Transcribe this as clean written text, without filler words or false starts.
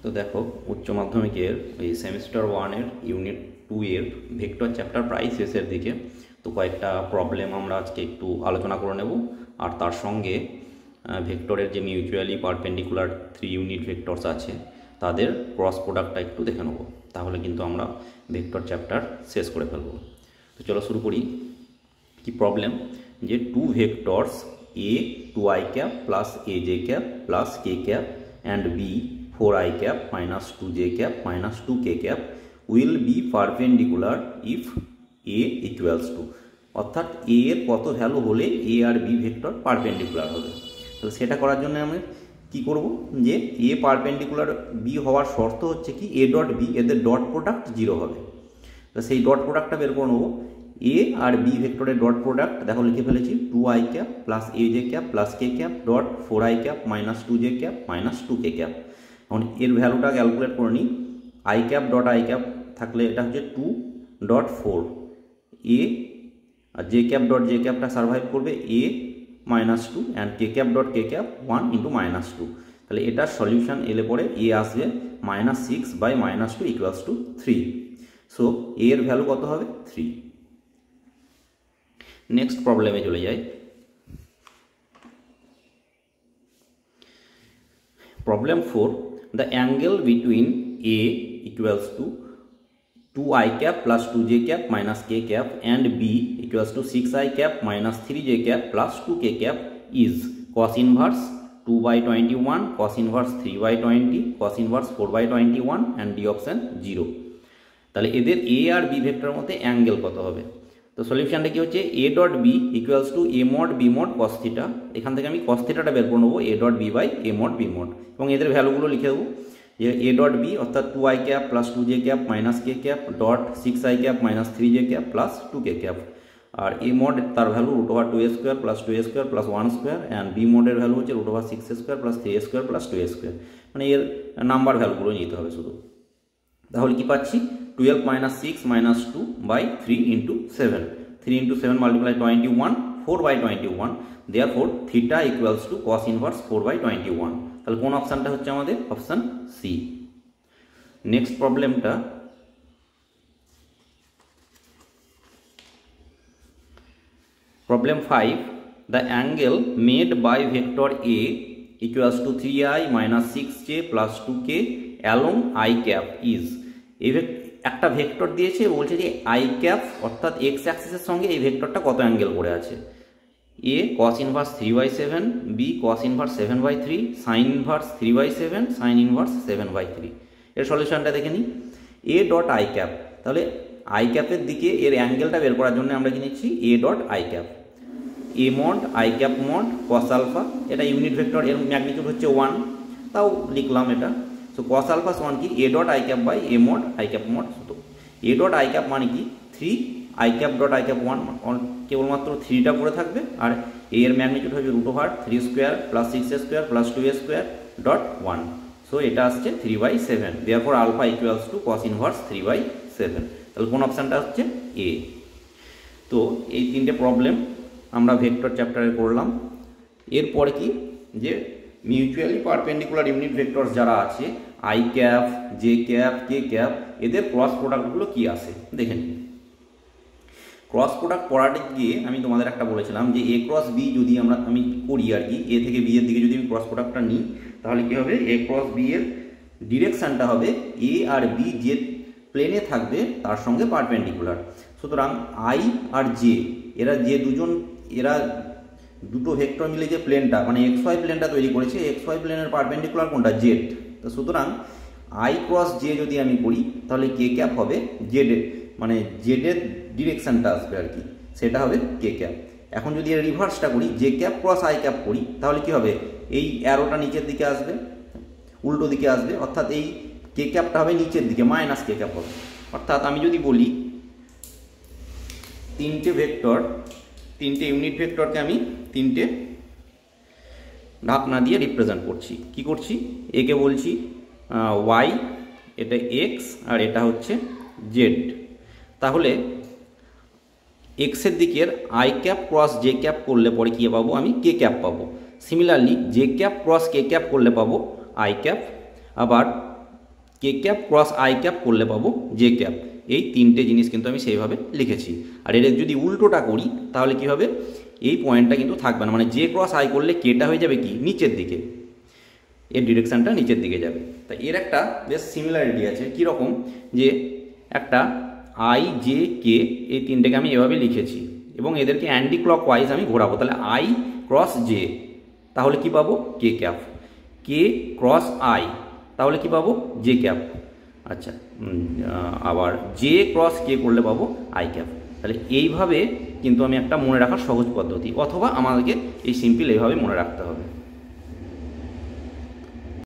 তো দেখো উচ্চ মাধ্যমিকের এই সেমিস্টার 1-এর ইউনিট 2-এর ভেক্টর চ্যাপ্টার প্রায় শেষের দিকে। তো কয়েকটা প্রবলেম আমরা আজকে একটু আলোচনা করে নেব, আর তার সঙ্গে ভেক্টরের যে মিউচুয়ালি পারপেন্ডিকুলার 3 ইউনিট ভেক্টরস আছে তাদের ক্রস প্রোডাক্টটা একটু দেখে নেব, তাহলে কিন্তু আমরা ভেক্টর চ্যাপ্টার শেষ করে ফেলব। তো চলো শুরু করি। কি প্রবলেম, যে 2 vectors a 2i cap plus aj cap plus k cap and b 4i cap minus 2j cap minus 2k cap will be perpendicular if a equals to, অর্থাৎ a এর কত ভ্যালু হলে a আর b vector perpendicular হবে। তো সেটা করার জন্য আমরা কি করব, যে a পারপেন্ডিকুলার b হওয়ার শর্ত হচ্ছে কি a ডট b এদের ডট প্রোডাক্ট 0 হবে। তো সেই ডট প্রোডাক্টটা বের করে নেব। a আর b ভেক্টরের ডট প্রোডাক্ট দেখো লিখে ফেলেছি, 2i cap plus aj cap plus k cap dot 4i cap minus 2j cap minus 2k cap। এখন এর ভ্যালুটা ক্যালকুলেট করে নিই। i cap dot i cap থাকলে এটা হচ্ছে 2 ডট 4, a আর j cap ডট j capটা সার্ভাইভ করবে a minus 2 and k cap dot k cap 1 into minus 2। তাহলে এটার সলিউশন এলে পরে a আসবে minus 6 by minus 2 equals to 3। So a এর ভ্যালু কত হবে 3। নেক্সট প্রবলেমে চলে যাই। Problem 4, the angle between a equals to 2i cap plus 2j cap minus k cap and b equals to 6i cap minus 3j cap plus 2k cap is cos inverse 2 by 21, cos inverse 3 by 20, cos inverse 4 by 21 and d option 0। তাহলে এদের a আর b ভেক্টরের মধ্যে angle কত হবে। তো সলিউশনটা কি হচ্ছে, a dot B equals to a mod b mod cos theta. এখান থেকে আমি cos থিটাটা বের করে নেবো, a dot B by a mod b mod, এবং এদের ভ্যালুগুলো লিখে দেবো। যে a ডট বি অর্থাৎ 2i cap plus 2j cap minus k cap dot 6i cap minus 3j cap plus 2k cap, আর a মড তার value root over 2a square plus 2a square plus 1 square and b মডের value হচ্ছে root over 6a square plus 3a square plus 2a square. মানে এর number ভ্যালুগুলো নিতে হবে শুধু। তাহলে কি পাচ্ছি, 12 minus 6 minus 2 by 3 into 7, 3 into 7 multiply 21, 4 by 21, therefore theta equals to cos inverse 4 by 21। তাহলে কোন অপশনটা হচ্ছে আমাদের অপশন সি। নেক্সট প্রবলেমটা, problem 5, the angle made by vector a equals to 3i minus 6j plus 2k along i cap is, এই একটা vector দিয়েছে, বলছে যে আই ক্যাপ অর্থাৎ এক্স অ্যাক্সিসের সঙ্গে এই ভেক্টরটা কত অ্যাঙ্গেল করে আছে। A cos inverse 3/7, B cos inverse 7/3, sine inverse 3/7, sine inverse 7/3। এর সলিউশনটা দেখে নিই। এ ডট আই ক্যাপ, তাহলে আই ক্যাপের দিকে এর অ্যাঙ্গেলটা বের করার জন্য আমরা কি নিচ্ছি, A dot I cap, A mod I cap mod cos alpha, এটা ইউনিট ভেক্টর, এর ম্যাগনিটিউড হচ্ছে 1, তাও লিখলাম এটা। সো cos alpha সমান কি a dot i cap by a mod i cap mod। তো a ডট i cap মানে কি 3 i cap dot i cap 1, কেবলমাত্র 3টা পড়ে থাকবে, আর a এর ম্যাগনিটিউড হবে root over 3 square plus 6a square plus 2a square dot 1। So এটা আসছে 3/7, therefore alpha equals to cos inverse 3/7। তাহলে কোন অপশানটা হচ্ছে এ। তো এই তিনটে প্রবলেম আমরা ভেক্টর চ্যাপ্টারে করলাম। এরপরে কি, যে মিউচুয়ালি পারপেন্ডিকুলার ইউনিট ভেক্টরস যারা আছে I cap J cap K cap, এদের ক্রস প্রোডাক্টগুলো কি আসে দেখে নিন। ক্রস প্রোডাক্ট পড়াতে গিয়ে আমি তোমাদের একটা বলেছিলাম যে এ ক্রস বি যদি আমি করি আর কি, এ থেকে বি এর দিকে যদি আমি ক্রস প্রোডাক্টটা নিই, তাহলে কি হবে, এ ক্রস বি এর ডিরেকশানটা হবে এ আর বি যে প্লেনে থাকবে তার সঙ্গে পারপেন্ডিকুলার। সুতরাং আই আর জে এরা যে এরা দুটো ভেক্টর মিলে যে প্লেনটা মানে এক্স ওয়াই প্লেনটা তৈরি করেছে, এক্স ওয়াই প্লেনের পারপেন্ডিকুলার কোনটা, জেড। তো সুতরাং আই ক্রস জে যদি আমি করি, তাহলে কে ক্যাপ হবে জেড, মানে জেডের ডিরেকশানটা আসবে আর কি, সেটা হবে কে ক্যাপ। এখন যদি এর রিভার্সটা করি, J cap cross I cap করি, তাহলে কি হবে, এই অ্যারোটা নিচের দিকে আসবে, উল্টো দিকে আসবে, অর্থাৎ এই কে ক্যাপটা হবে নিচের দিকে, মাইনাস কে ক্যাপ হবে। অর্থাৎ আমি যদি বলি তিনটে ইউনিট ভেক্টরকে আমি তিনটে ঢাকনা দিয়ে রিপ্রেজেন্ট করছি। কি করছি, একে বলছি ওয়াই, এটা এক্স, আর এটা হচ্ছে জেড। তাহলে এক্সের দিকের I cap cross J cap করলে পরে কী পাবো, আমি কে ক্যাপ পাবো। সিমিলারলি জে ক্যাপ ক্রস কে ক্যাপ করলে পাবো আই ক্যাপ, আবার কে ক্যাপ ক্রস আই ক্যাপ করলে পাবো জে ক্যাপ। এই তিনটে জিনিস কিন্তু আমি সেইভাবে লিখেছি। আর এর যদি উল্টোটা করি তাহলে কি হবে, এই পয়েন্টটা কিন্তু থাকবে না, মানে জে ক্রস আই করলে কেটা হয়ে যাবে কি নিচের দিকে, এর ডিরেকশানটা নিচের দিকে যাবে। তাই এর একটা বেশ সিমিলারিটি আছে, কীরকম যে একটা আই জে কে এই তিনটেকে আমি এভাবে লিখেছি এবং এদেরকে অ্যান্টি ক্লক ওয়াইজ আমি ঘোরাবো, তাহলে আই ক্রস জে তাহলে কি পাবো কে ক্যাপ, কে ক্রস আই তাহলে কি পাবো জে ক্যাপ, আচ্ছা আবার জে ক্রস কে করলে পাবো আই ক্যাপ। তাহলে এইভাবে কিন্তু আমি একটা মনে রাখার সহজ পদ্ধতি, অথবা আমাদেরকে এই সিম্পল এইভাবে মনে রাখতে হবে।